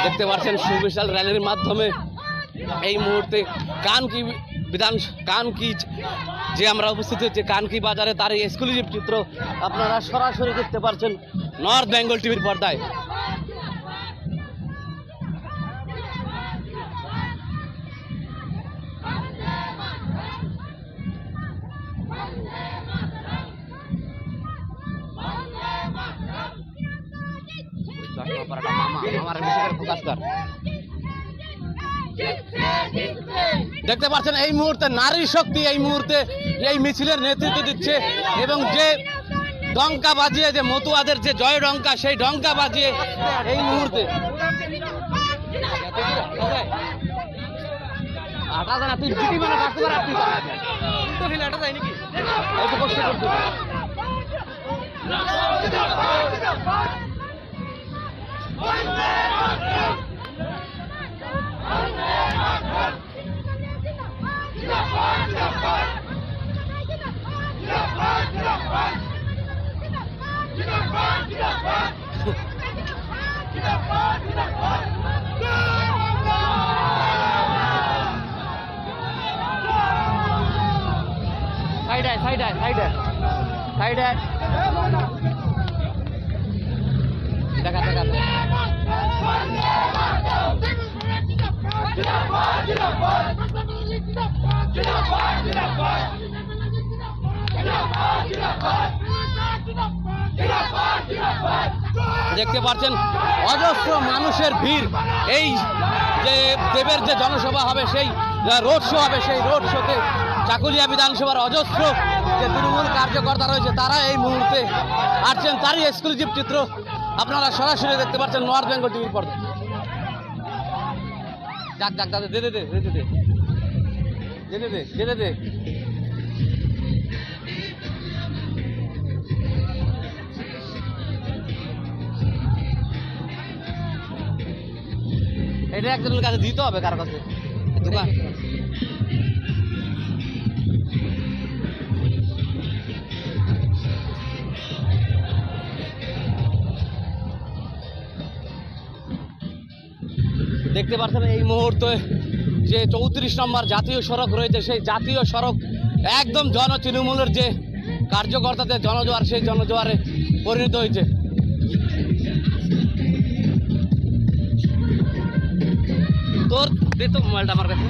দেখতে পাচ্ছেন সুবিশাল র্যালির মাধ্যমে এই মুহূর্তে কানকি যে আমরা উপস্থিত হচ্ছে কানকি বাজারে তার এই এক্সক্লুসিভ চিত্র আপনারা সরাসরি দেখতে পাচ্ছেন নর্থ বেঙ্গল টিভির পর্দায়। দেখতে পাচ্ছেন এই মুহূর্তে নারী শক্তি এই মুহূর্তে এই মিছিলের নেতৃত্ব দিচ্ছে এবং যে ডঙ্কা বাজিয়ে যে মতুয়াদের যে জয় ডঙ্কা সেই ডঙ্কা বাজিয়ে এই মুহূর্তে দেখা দেখতে পাচ্ছেন অজস্র মানুষের ভিড়। এই যে দেবের যে জনসভা হবে সেই রোড শো হবে, সেই রোড শোতে চাকুলিয়া বিধানসভার অজস্র যে তৃণমূল কার্যকর্তা রয়েছে তারা এই মুহূর্তে আসছেন, তারই এক্সক্লুসিভ চিত্র আপনারা সরাসরি দেখতে পাচ্ছেন নর্থ বেঙ্গল টিভির পর্দায়। যাক দাদা দে এটা একজনের কাছে দিতে হবে, কারো কাছে দোকান দেখতে পাচ্ছেন এই মুহূর্তে যে 34 নম্বর জাতীয় সড়ক রয়েছে সেই জাতীয় সড়ক একদম তৃণমূলের যে কার্যকর্তাদের জনজোয়ার সেই জনজোয়ারে পরিণত হয়েছে। তোর দে তো মোবাইলটা আমার কাছে।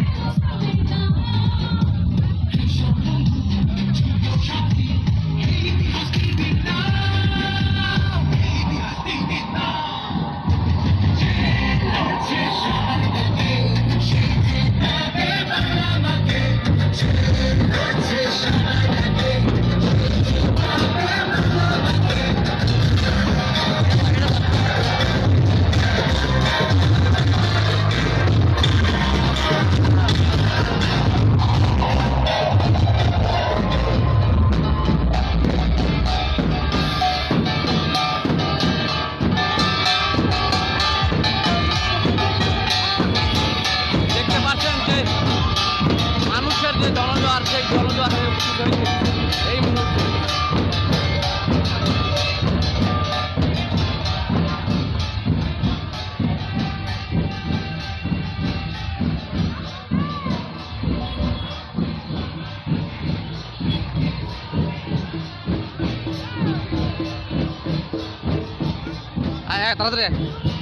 তাড়াতাড়ি